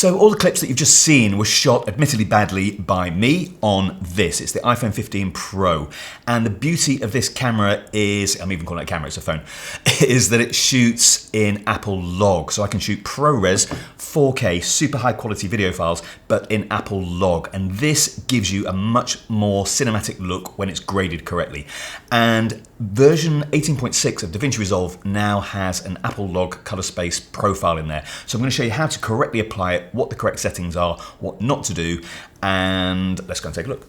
So all the clips that you've just seen were shot admittedly badly by me on this. It's the iPhone 15 Pro. And the beauty of this camera is, I'm even calling it a camera, it's a phone, is that it shoots in Apple Log. So I can shoot ProRes 4K super high quality video files, but in Apple Log. And this gives you a much more cinematic look when it's graded correctly. And version 18.6 of DaVinci Resolve now has an Apple Log color space profile in there. So I'm going to show you how to correctly apply it, what the correct settings are, what not to do, and let's go and take a look.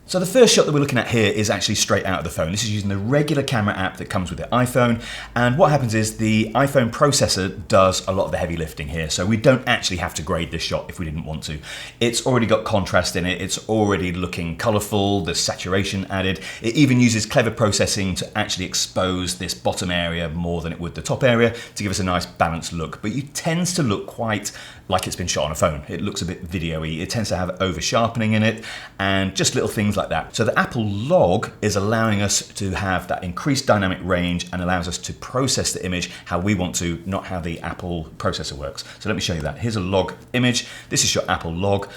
So the first shot that we're looking at here is actually straight out of the phone. This is using the regular camera app that comes with the iPhone, and what happens is the iPhone processor does a lot of the heavy lifting here, so we don't actually have to grade this shot if we didn't want to. It's already got contrast in it, it's already looking colourful, there's saturation added. It even uses clever processing to actually expose this bottom area more than it would the top area to give us a nice balanced look, but it tends to look quite like it's been shot on a phone. It looks a bit video-y, it tends to have over sharpening in it, and just little things like that. So the Apple Log is allowing us to have that increased dynamic range and allows us to process the image how we want to, not how the Apple processor works. So let me show you that. Here's a log image. This is your Apple Log.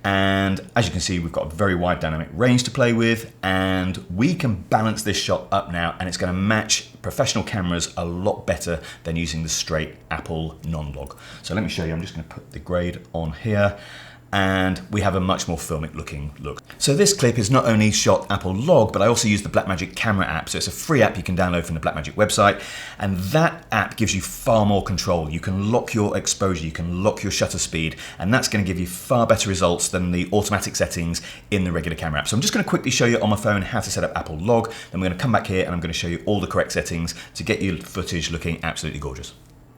And as you can see, we've got a very wide dynamic range to play with, and we can balance this shot up now, and it's going to match professional cameras a lot better than using the straight Apple non-log. So let me show you. I'm just going to put the grade on here, and we have a much more filmic looking look. So this clip is not only shot Apple Log, but I also use the Blackmagic Camera App. So it's a free app you can download from the Blackmagic website, and that app gives you far more control. You can lock your exposure, you can lock your shutter speed, and that's going to give you far better results than the automatic settings in the regular camera app. So I'm just going to quickly show you on my phone how to set up Apple Log, then we're going to come back here and I'm going to show you all the correct settings to get your footage looking absolutely gorgeous.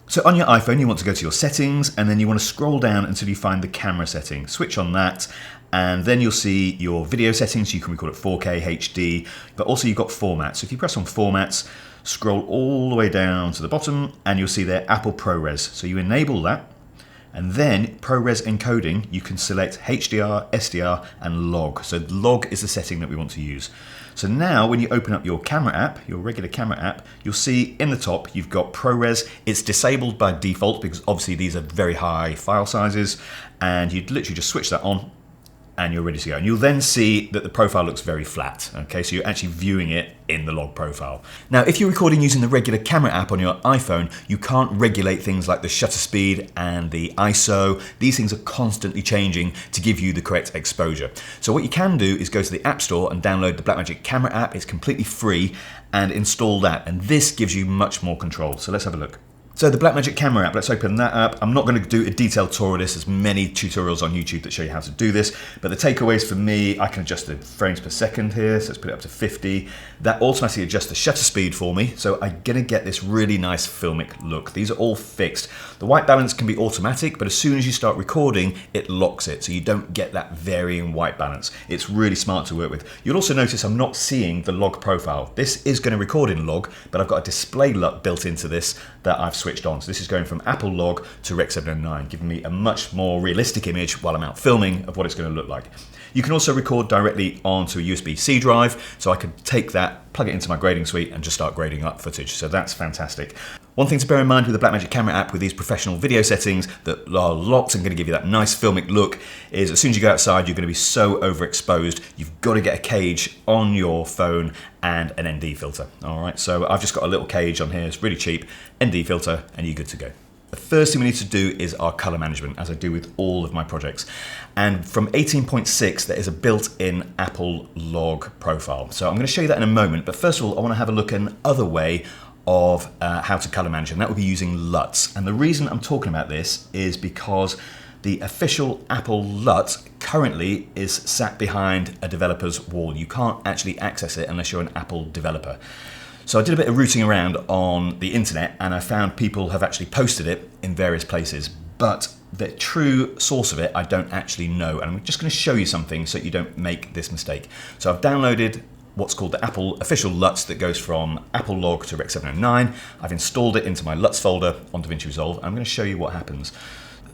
So on your iPhone, you want to go to your settings, and then you want to scroll down until you find the camera setting. Switch on that, and then you'll see your video settings. You can record at 4K, HD, but also you've got formats. So if you press on formats, scroll all the way down to the bottom, and you'll see there Apple ProRes. So you enable that, and then ProRes encoding, you can select HDR, SDR, and log. So log is the setting that we want to use. So now when you open up your camera app, your regular camera app, you'll see in the top you've got ProRes. It's disabled by default because obviously these are very high file sizes, and you'd literally just switch that on and you're ready to go. And you'll then see that the profile looks very flat. Okay, so you're actually viewing it in the log profile. Now, if you're recording using the regular camera app on your iPhone, you can't regulate things like the shutter speed and the ISO. These things are constantly changing to give you the correct exposure. So what you can do is go to the App Store and download the Blackmagic Camera App. It's completely free, and install that. And this gives you much more control. So let's have a look. So the Blackmagic Camera App, let's open that up. I'm not going to do a detailed tour of this. There's many tutorials on YouTube that show you how to do this, but the takeaways for me, I can adjust the frames per second here, so let's put it up to 50. That automatically adjusts the shutter speed for me, so I'm going to get this really nice filmic look. These are all fixed. The white balance can be automatic, but as soon as you start recording, it locks it, so you don't get that varying white balance. It's really smart to work with. You'll also notice I'm not seeing the log profile. This is going to record in log, but I've got a display LUT built into this that I've switched on. So this is going from Apple Log to Rec 709, giving me a much more realistic image while I'm out filming of what it's going to look like. You can also record directly onto a USB-C drive, so I could take that, plug it into my grading suite, and just start grading up footage. So that's fantastic. One thing to bear in mind with the Blackmagic Camera App with these professional video settings that are locked and going to give you that nice filmic look is as soon as you go outside, you're going to be so overexposed. You've got to get a cage on your phone and an ND filter. All right, so I've just got a little cage on here. It's really cheap. ND filter, and you're good to go. The first thing we need to do is our color management, as I do with all of my projects. And from 18.6, there is a built-in Apple Log profile. So I'm going to show you that in a moment, but first of all, I want to have a look at another way of how to color manage, and that would be using LUTS. And the reason I'm talking about this is because the official Apple LUT currently is sat behind a developer's wall. You can't actually access it unless you're an Apple developer. So I did a bit of rooting around on the internet, and I found people have actually posted it in various places, but the true source of it I don't actually know, and I'm just going to show you something so you don't make this mistake. So I've downloaded what's called the Apple official LUTS that goes from Apple Log to Rec 709. I've installed it into my LUTS folder on DaVinci Resolve. I'm going to show you what happens.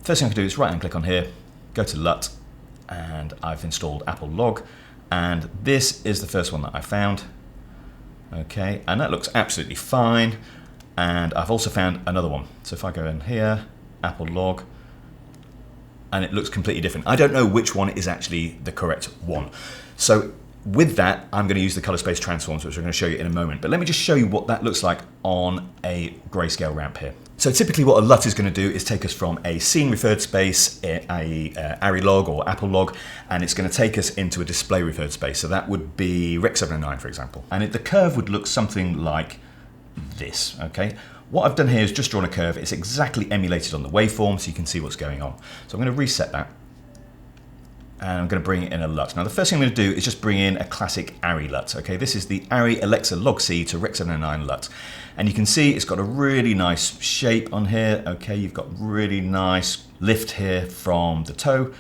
First thing I can do is right hand click on here, go to LUT, and I've installed Apple Log, and this is the first one that I found. Okay, and that looks absolutely fine, and I've also found another one. So if I go in here, Apple Log, and it looks completely different. I don't know which one is actually the correct one. So with that, I'm going to use the color space transforms, which I'm going to show you in a moment. But let me just show you what that looks like on a grayscale ramp here. So typically what a LUT is going to do is take us from a scene referred space, a ARRI log or Apple log, and it's going to take us into a display referred space. So that would be Rec 709, for example. And the curve would look something like this, okay? What I've done here is just drawn a curve. It's exactly emulated on the waveform, so you can see what's going on. So I'm going to reset that. And I'm going to bring in a LUT. Now the first thing I'm going to do is just bring in a classic ARRI LUT. Okay, this is the ARRI Alexa Log C to Rec 709 LUT. And you can see it's got a really nice shape on here. Okay, you've got really nice lift here from the toe.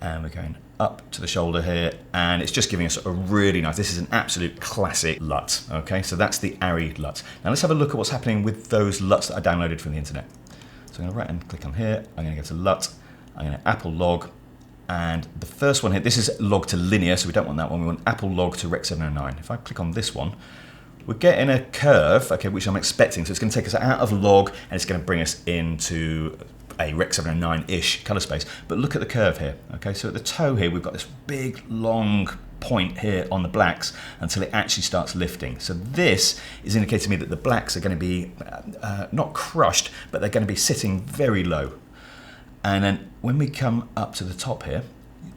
And we're going up to the shoulder here. And it's just giving us a really nice, this is an absolute classic LUT. Okay, so that's the ARRI LUT. Now let's have a look at what's happening with those LUTs that I downloaded from the internet. So I'm going to right hand click on here. I'm going to go to LUT. I'm going to Apple log. And the first one here, this is log to linear, so we don't want that one. We want Apple log to Rec 709. If I click on this one, we're getting a curve, okay, which I'm expecting. So it's going to take us out of log and it's going to bring us into a Rec 709-ish color space. But look at the curve here, okay? So at the toe here, we've got this big, long point here on the blacks until it actually starts lifting. So this is indicating to me that the blacks are going to be not crushed, but they're going to be sitting very low. And then when we come up to the top here,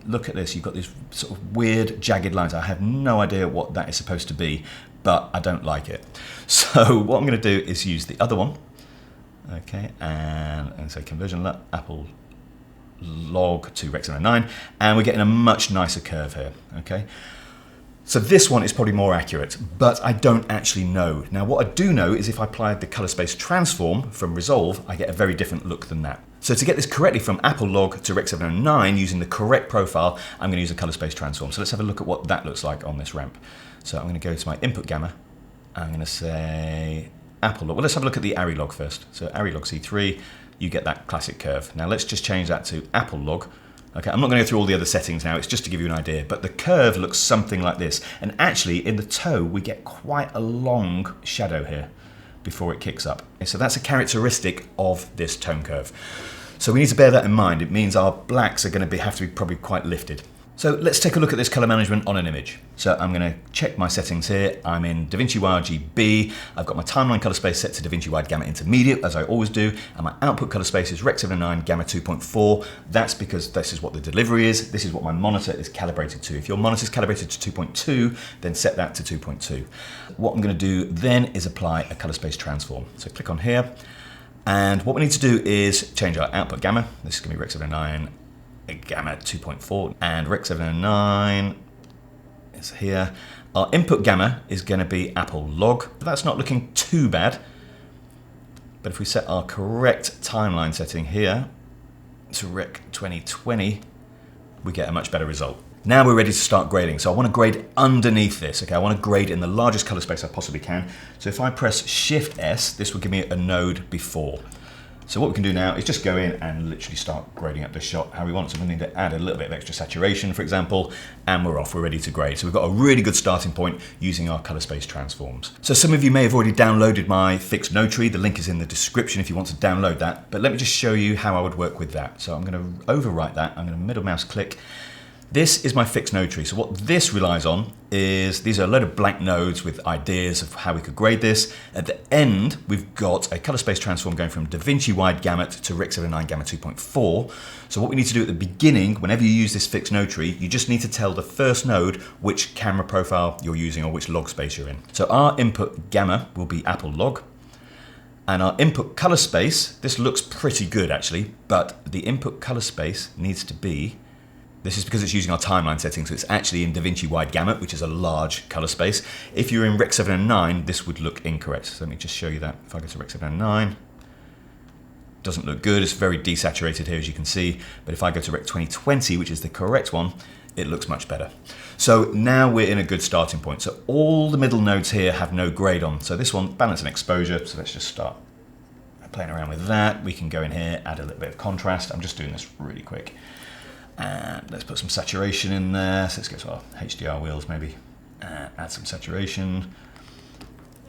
look at this, you've got these sort of weird jagged lines. I have no idea what that is supposed to be, but I don't like it. So what I'm going to do is use the other one. Okay, and say conversion LUT, Apple log to Rec 709, and we're getting a much nicer curve here, okay? So this one is probably more accurate, but I don't actually know. Now what I do know is if I apply the color space transform from Resolve, I get a very different look than that. So to get this correctly from Apple log to Rec 709 using the correct profile, I'm going to use a color space transform. So let's have a look at what that looks like on this ramp. So I'm going to go to my input gamma. I'm going to say Apple log. Well, let's have a look at the ARRI log first. So ARRI log C3, you get that classic curve. Now let's just change that to Apple log. Okay, I'm not going to go through all the other settings now, it's just to give you an idea, but the curve looks something like this. And actually, in the toe, we get quite a long shadow here before it kicks up. Okay, so that's a characteristic of this tone curve. So we need to bear that in mind. It means our blacks are going to have to be probably quite lifted. So let's take a look at this color management on an image. So I'm going to check my settings here. I'm in DaVinci RGB. I've got my timeline color space set to DaVinci Wide Gamma Intermediate, as I always do. And my output color space is Rec 709 Gamma 2.4. That's because this is what the delivery is. This is what my monitor is calibrated to. If your monitor is calibrated to 2.2, then set that to 2.2. What I'm going to do then is apply a color space transform. So click on here. And what we need to do is change our output gamma. This is going to be Rec 709 Gamma 2.4, and Rec 709 is here. Our input gamma is going to be Apple log, but that's not looking too bad. But if we set our correct timeline setting here to Rec 2020, we get a much better result. Now we're ready to start grading. So I want to grade underneath this. Okay, I want to grade in the largest color space I possibly can. So if I press Shift S, this will give me a node before. So what we can do now is just go in and literally start grading up this shot how we want. So we need to add a little bit of extra saturation, for example, and we're off, we're ready to grade. So we've got a really good starting point using our color space transforms. So some of you may have already downloaded my fixed node tree. The link is in the description if you want to download that. But let me just show you how I would work with that. So I'm going to overwrite that. I'm going to middle mouse click. This is my fixed node tree. So what this relies on is, these are a load of blank nodes with ideas of how we could grade this. At the end, we've got a color space transform going from DaVinci Wide Gamut to Rec 709 Gamma 2.4. So what we need to do at the beginning, whenever you use this fixed node tree, you just need to tell the first node which camera profile you're using or which log space you're in. So our input gamma will be Apple log. And our input color space, this looks pretty good actually, but the input color space needs to be, this is because it's using our timeline setting, so it's actually in DaVinci Wide Gamut, which is a large color space. If you're in Rec 709, this would look incorrect. So let me just show you that. If I go to Rec 709, doesn't look good. It's very desaturated here, as you can see. But if I go to Rec 2020, which is the correct one, it looks much better. So now we're in a good starting point. So all the middle nodes here have no grade on. So this one, balance and exposure. So let's just start playing around with that. We can go in here, add a little bit of contrast. I'm just doing this really quick. And let's put some saturation in there. So let's go to our HDR wheels maybe. Add some saturation.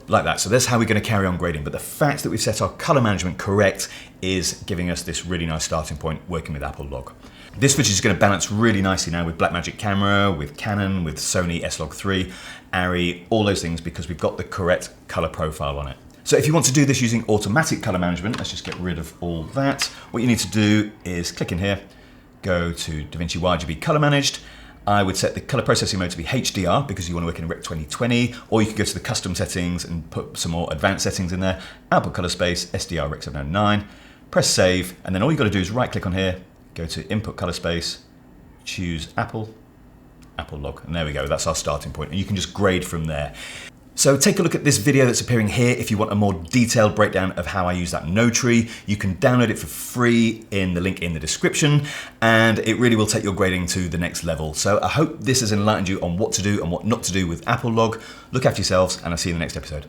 Like that. So that's how we're going to carry on grading. But the fact that we've set our color management correct is giving us this really nice starting point working with Apple log. This footage is going to balance really nicely now with Blackmagic Camera, with Canon, with Sony S-Log3, Arri, all those things, because we've got the correct color profile on it. So if you want to do this using automatic color management, let's just get rid of all that. What you need to do is click in here, go to DaVinci RGB Color Managed. I would set the color processing mode to be HDR because you want to work in Rec 2020, or you can go to the custom settings and put some more advanced settings in there. Output color space, SDR Rec 709, press save, and then all you've got to do is right click on here, go to input color space, choose Apple log, and there we go, that's our starting point, and you can just grade from there. So take a look at this video that's appearing here if you want a more detailed breakdown of how I use that node tree. You can download it for free in the link in the description, and it really will take your grading to the next level. So I hope this has enlightened you on what to do and what not to do with Apple log. Look after yourselves, and I'll see you in the next episode.